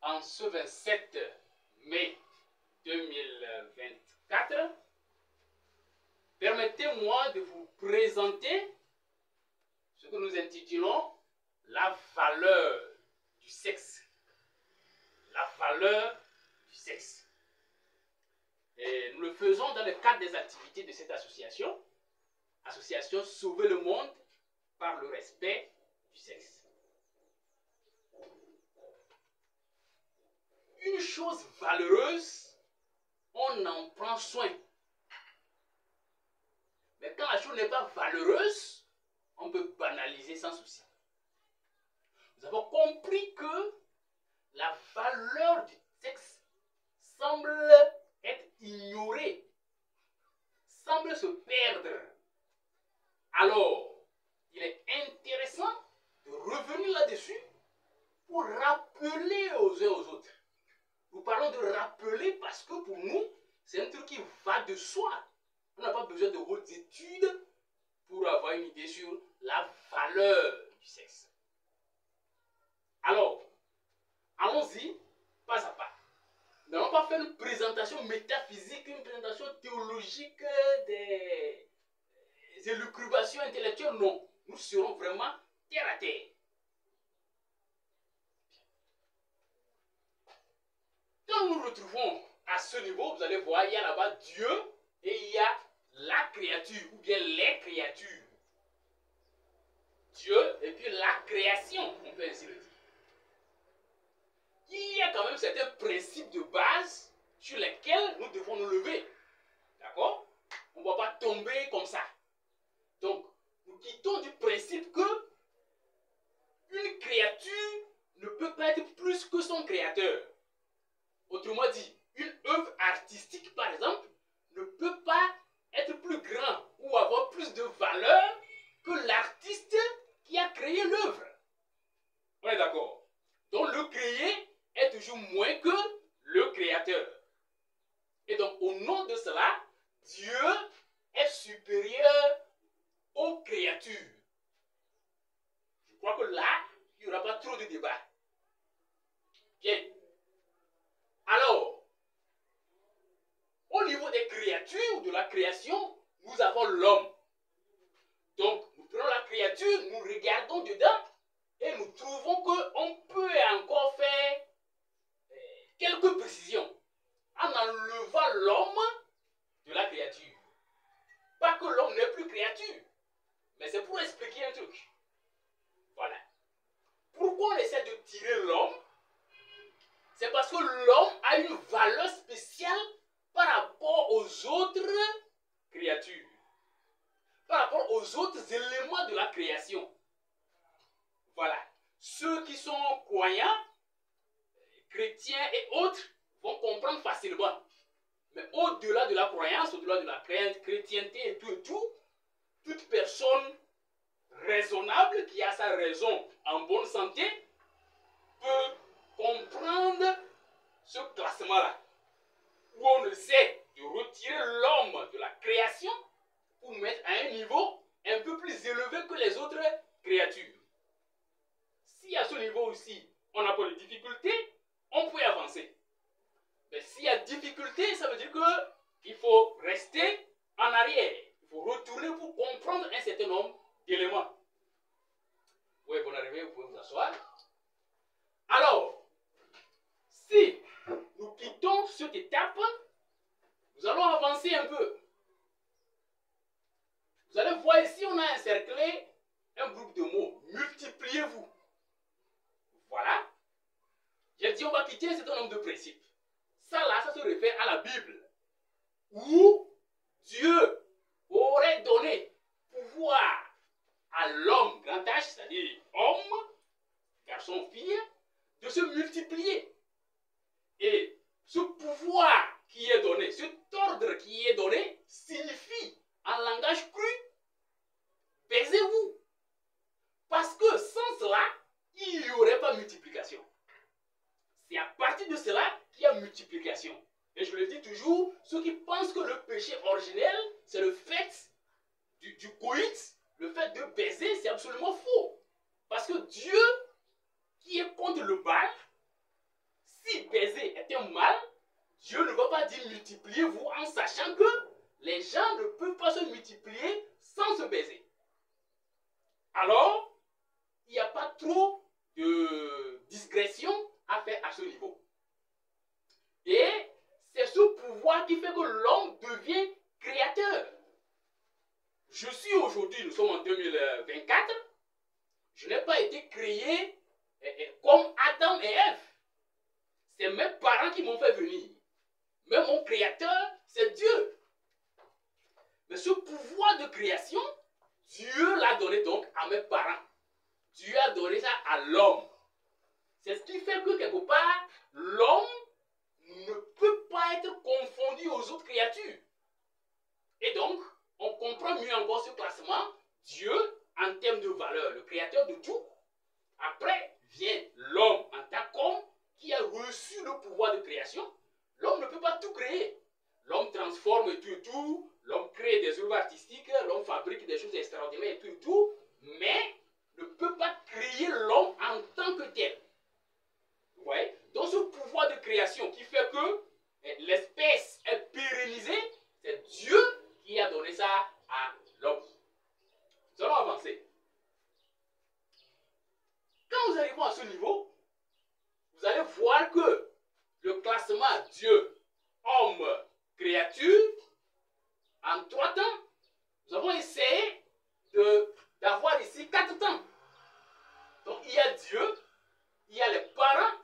en ce 27 mai 2024, permettez-moi de vous présenter ce que nous intitulons la valeur du sexe. La valeur du sexe. Et nous le faisons dans le cadre des activités de cette association, Association Sauver le Monde par le respect du sexe. Une chose valeureuse, on en prend soin. Mais quand la chose n'est pas valeureuse, on peut banaliser sans souci. Nous avons compris que la valeur du sexe semble être ignorée, semble se perdre. Alors, il est intéressant de revenir là-dessus pour rappeler aux uns et aux autres. Nous parlons de rappeler parce que pour nous, c'est un truc qui va de soi. On n'a pas besoin de hautes études pour avoir une idée sur la valeur du sexe. Alors, allons-y, pas à pas. Nous n'allons pas faire une présentation métaphysique, une présentation théologique des élucubrations intellectuelles, non. Nous serons vraiment terre à terre. Quand nous nous retrouvons à ce niveau, vous allez voir, il y a là-bas Dieu et il y a la créature, ou bien les créatures. Dieu et puis la création, on peut ainsi le dire. Il y a quand même certains principes de base sur lesquels nous devons nous lever. D'accord? On ne va pas tomber comme ça. Donc, nous quittons du principe que une créature ne peut pas être plus que son créateur. Autrement dit, une œuvre artistique, par exemple, ne peut pas être plus grand ou avoir plus de valeur que l'artiste qui a créé l'œuvre. On est d'accord? Donc, le créé est toujours moins que le créateur. Et donc, au nom de cela, Dieu est supérieur aux créatures. Je crois que là, il n'y aura pas trop de débat. Bien. Alors, au niveau des créatures ou de la création, nous avons l'homme. Donc, nous prenons la créature, nous regardons dedans et nous trouvons qu'on peut encore faire quelques précisions en enlevant l'homme de la créature. Pas que l'homme n'est plus créature, mais c'est pour expliquer un truc. Voilà. Pourquoi on essaie de tirer l'homme? C'est parce que l'homme a une valeur spéciale par rapport aux autres créatures, par rapport aux autres éléments de la création. Voilà. Ceux qui sont croyants, chrétiens et autres vont comprendre facilement. Mais au-delà de la croyance, au-delà de la chrétienté et tout, toute personne raisonnable qui a sa raison en bonne santé peut comprendre ce classement-là, où on essaie de retirer l'homme de la création pour mettre à un niveau un peu plus élevé que les autres créatures. Si à ce niveau aussi, on n'a pas de difficulté, on peut avancer. Mais s'il y a difficulté, ça veut dire qu'il faut rester en arrière. Il faut retourner pour comprendre un certain nombre d'éléments. Oui, bonne arrivée, vous pouvez vous asseoir. Alors, si nous quittons cette étape, nous allons avancer un peu. Vous allez voir ici, on a encerclé un groupe de mots. Multipliez-vous. Voilà. J'ai dit, on va quitter un certain nombre de principes. Ça là, ça se réfère à la Bible, où Dieu aurait donné pouvoir à l'homme, grand H, c'est-à-dire homme, garçon, fille, de se multiplier. Et ce pouvoir qui est donné, cet ordre qui est donné, signifie en langage cru, baisez-vous. Parce que sans cela, il n'y aurait pas multiplication. C'est à partir de cela qu'il y a multiplication. Et je le dis toujours, ceux qui pensent que le péché originel, c'est le fait du coït, le fait de baiser, c'est absolument faux. Parce que Dieu, qui est contre le mal, si baiser est un mal, Dieu ne va pas dire multipliez-vous en sachant que les gens ne peuvent pas se multiplier sans se baiser. Alors, il n'y a pas trop de discrétion à faire à ce niveau. Et c'est ce pouvoir qui fait que l'homme devient créateur. Je suis aujourd'hui, nous sommes en 2024, je n'ai pas été créé comme Adam et Ève. C'est mes parents qui m'ont fait venir. Mais mon créateur, c'est Dieu. Mais ce pouvoir de création, Dieu l'a donné donc à mes parents. Dieu a donné ça à l'homme. C'est ce qui fait que quelque part, l'homme ne peut pas être confondu aux autres créatures. Et donc, on comprend mieux encore ce classement. Dieu, en termes de valeur, le créateur de tout. Après vient l'homme en tant qu'homme qui a reçu le pouvoir de création. L'homme ne peut pas tout créer. L'homme transforme tout et tout. L'homme crée des œuvres artistiques. L'homme fabrique des choses extraordinaires et tout. Mais ne peut pas créer l'homme en tant que tel. Vous voyez? Donc ce pouvoir de création qui fait que l'espèce est pérennisée, c'est Dieu qui a donné ça à l'homme. Nous allons avancer. Quand nous arrivons à ce niveau, vous allez voir que le classement Dieu, homme, créature, en 3 temps, nous avons essayé d'avoir ici 4 temps. Donc il y a Dieu, il y a les parents,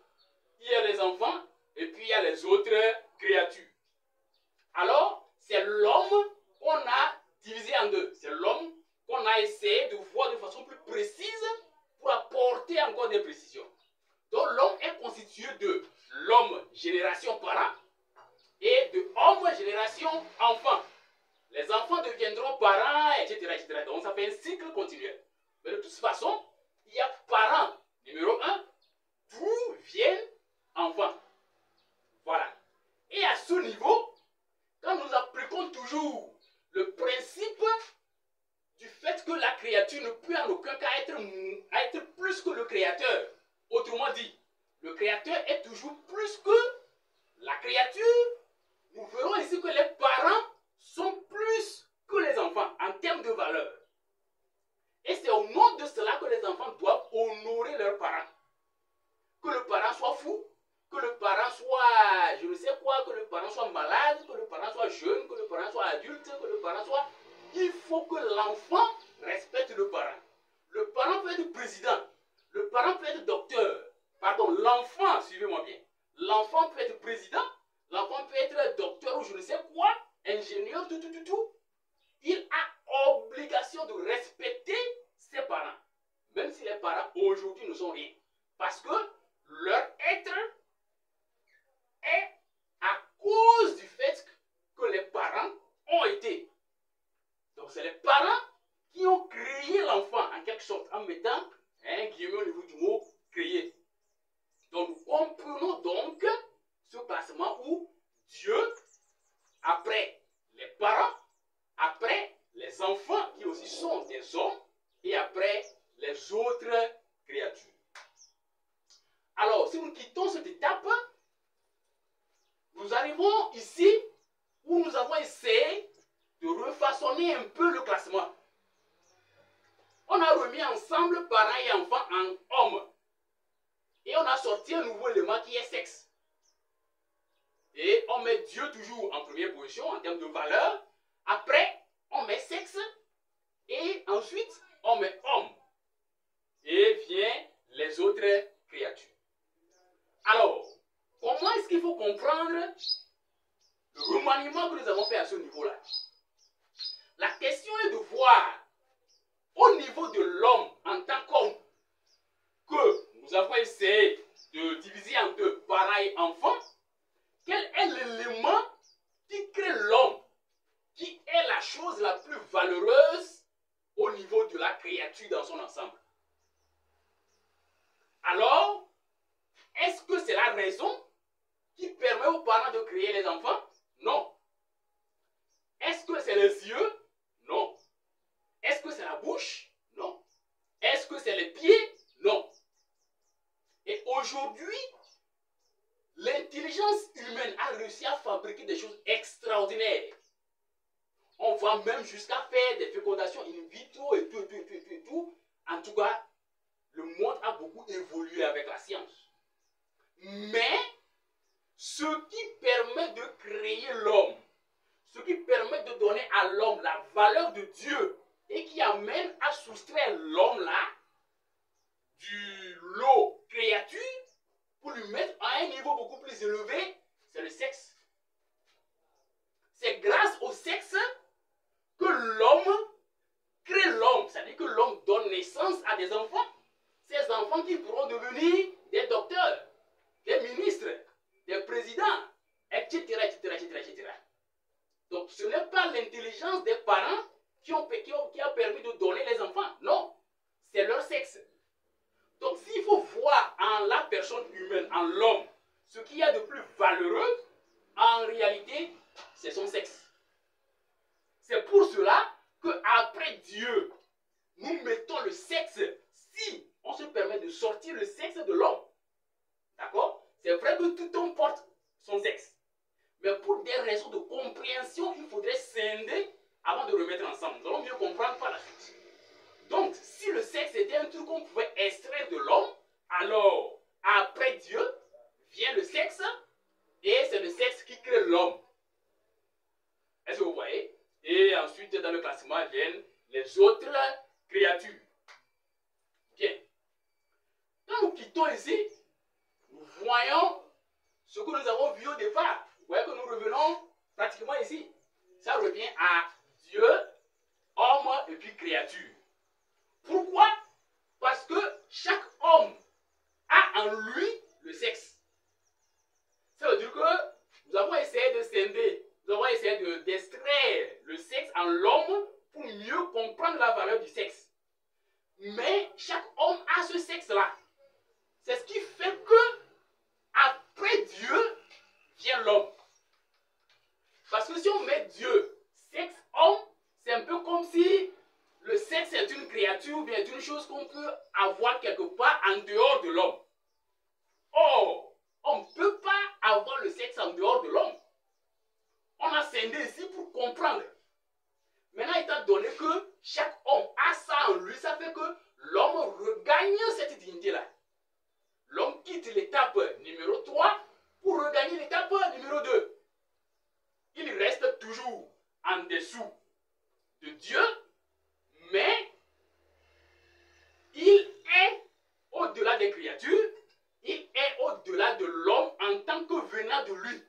il y a les enfants, et puis il y a les autres créatures. Alors, c'est l'homme qu'on a divisé en deux. C'est l'homme qu'on a essayé de voir de façon plus précise pour apporter encore des précisions. Donc, l'homme est constitué de l'homme génération parent et de homme génération enfant. Les enfants deviendront parents, etc., etc. Donc, ça fait un cycle continuel. Mais de toute façon, il y a parent numéro 1, d'où viennent enfants. Voilà. Et à ce niveau, quand nous appliquons toujours le principe du fait que la créature ne peut en aucun cas être plus que le créateur. Autrement dit, le créateur est toujours plus que la créature. Nous verrons ici que les parents sont plus que les enfants en termes de valeur. Et c'est au nom de cela que les enfants doivent honorer leurs parents. Que le parent soit fou, que le parent soit, je ne sais quoi, que le parent soit malade, que le parent soit jeune, que le parent soit adulte, que le parent soit... Il faut que l'enfant respecte le parent. Le parent peut être président, le parent peut être docteur. Pardon, l'enfant, suivez-moi bien. L'enfant peut être président, l'enfant peut être docteur ou je ne sais quoi, ingénieur, tout. Il a obligation de respecter ses parents. Même si les parents aujourd'hui ne sont rien. Parce que leur être est à cause du fait que les parents ont été. Donc c'est les parents qui ont créé l'enfant en quelque sorte, en mettant un guillemot au niveau du mot créer. Donc nous comprenons donc ce classement où Dieu, après les parents, après les enfants qui aussi sont des hommes, et après les autres créatures. Alors, si nous quittons cette étape, nous arrivons ici où nous avons essayé de refaçonner un peu le classement. On a remis ensemble parents et enfants en hommes. Et on a sorti un nouveau élément qui est sexe. Et on met Dieu toujours en première position en termes de valeur. Après, on met sexe. Et ensuite, on met homme. Et vient les autres créatures. Alors, comment est-ce qu'il faut comprendre le remaniement que nous avons fait à ce niveau-là? La question est de voir au niveau de l'homme en tant qu'homme que nous avons essayé de diviser en deux, parents et enfants. Quel est l'élément qui crée l'homme, qui est la chose la plus valeureuse au niveau de la créature dans son ensemble? Alors, est-ce que c'est la raison qui permet aux parents de créer les enfants? Non. Est-ce que c'est les yeux? Non. Est-ce que c'est la bouche? Non. Est-ce que c'est les pieds? Non. Et aujourd'hui, l'intelligence humaine a réussi à fabriquer des choses extraordinaires. On va même jusqu'à faire des fécondations in vitro et tout. En tout cas, le monde a beaucoup évolué avec la science. Mais ce qui permet de créer l'homme, ce qui permet de donner à l'homme la valeur de Dieu et qui amène à soustraire l'homme là du lot créature pour lui mettre à un niveau beaucoup plus élevé, c'est le sexe. C'est grâce au sexe que l'homme crée l'homme. C'est-à-dire que l'homme donne naissance à des enfants. Ces enfants qui pourront devenir des docteurs, des ministres, des présidents, etc. Donc ce n'est pas l'intelligence des parents qui a permis de donner les enfants. Non, c'est leur sexe. Donc s'il faut voir en la personne humaine, en l'homme, ce qu'il y a de plus valeureux, en réalité, c'est son sexe. C'est pour cela qu'après Dieu, nous mettons le sexe, si on se permet de sortir le sexe de l'homme. D'accord? C'est vrai que tout homme porte son sexe. Mais pour des raisons de compréhension, il faudrait scinder avant de remettre ensemble. Nous allons mieux comprendre par la suite. Donc, si le sexe était un truc qu'on pouvait extraire de l'homme, alors, après Dieu, vient le sexe, et c'est le sexe qui crée l'homme. Est-ce que vous voyez? Et ensuite, dans le classement, viennent les autres créatures. Bien. Quand nous quittons ici, nous voyons ce que nous avons vu au départ. Vous voyez que nous revenons pratiquement ici. Ça revient à Dieu, homme et puis créature. Pourquoi? Parce que chaque homme a en lui le sexe. Ça veut dire que nous avons essayé de scinder, nous avons essayé d'extraire le sexe en l'homme pour mieux comprendre la valeur du sexe. Mais chaque homme a ce sexe-là. C'est ce qui fait que après Dieu vient l'homme. Parce que si on met Dieu, sexe, homme, c'est un peu comme si le sexe est une créature ou bien est une chose qu'on peut avoir quelque part en dehors de l'homme. Or, on ne peut pas avoir le sexe en dehors de l'homme. On a scindé ici pour comprendre. Maintenant, étant donné que chaque homme a ça en lui, ça fait que l'homme regagne cette dignité-là. L'homme quitte l'étape numéro 3 pour regagner l'étape numéro 2. Il reste toujours en dessous de Dieu, mais il est au-delà des créatures, il est au-delà de l'homme en tant que venant de lui.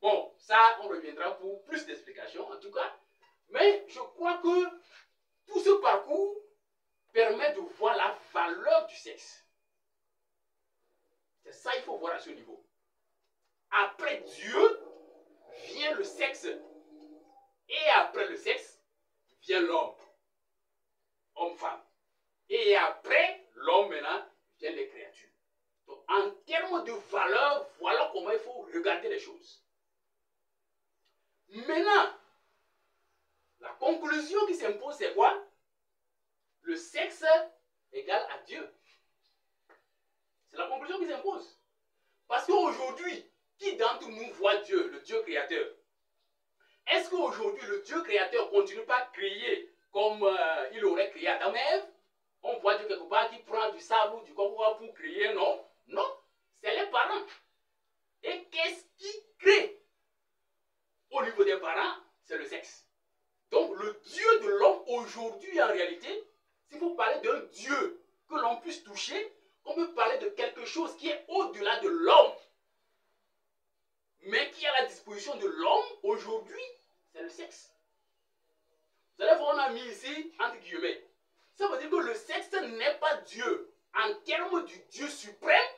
Bon, ça, on reviendra pour plus d'explications en tout cas, mais je crois que tout ce parcours permet de voir la valeur du sexe. C'est ça qu'il faut voir à ce niveau. Après Dieu, vient le sexe. Et après le sexe, vient l'homme. Homme-femme. Et après, l'homme maintenant, vient les créatures. Donc, en termes de valeur, voilà comment il faut regarder les choses. Maintenant, la conclusion qui s'impose, c'est quoi? Le sexe égale à Dieu. C'est la conclusion qui s'impose. Parce qu'aujourd'hui, qui d'entre nous voit Dieu, le Dieu créateur? Est-ce qu'aujourd'hui, le Dieu créateur continue pas à créer comme il aurait créé Adam et Ève? On voit Dieu quelque part qui prend du sable ou du coco pour créer, non? Non, c'est les parents. Et qu'est-ce qui crée? Au niveau des parents, c'est le sexe. Donc, le Dieu de l'homme aujourd'hui, en réalité, s'il faut parler d'un Dieu que l'on puisse toucher, on peut parler de quelque chose qui est au-delà de l'homme, mais qui est à la disposition de l'homme aujourd'hui, c'est le sexe. Vous allez voir, on a mis ici, entre guillemets. Ça veut dire que le sexe n'est pas Dieu en termes du Dieu suprême,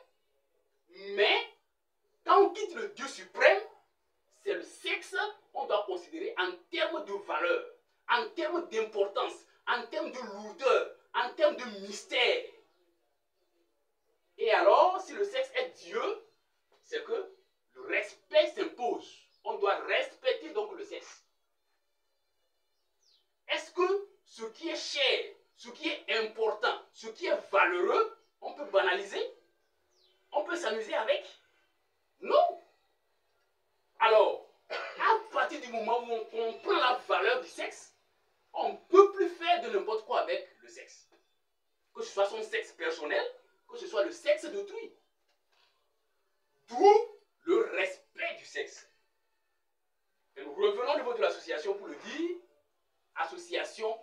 mais quand on quitte le Dieu suprême, c'est le sexe qu'on doit considérer en termes de valeur, en termes d'importance, en termes de lourdeur, en termes de mystère. Et alors, si le sexe est Dieu, c'est que le respect s'impose. On doit respecter donc le sexe. Est-ce que ce qui est cher, ce qui est important, ce qui est valeureux, on peut banaliser? On peut s'amuser avec? Non. Alors, à partir du moment où on comprend la valeur du sexe, on ne peut plus faire de n'importe quoi avec le sexe. Que ce soit son sexe personnel, que ce soit le sexe d'autrui. D'où le respect du sexe. Et nous revenons au niveau de l'association pour le dire. Association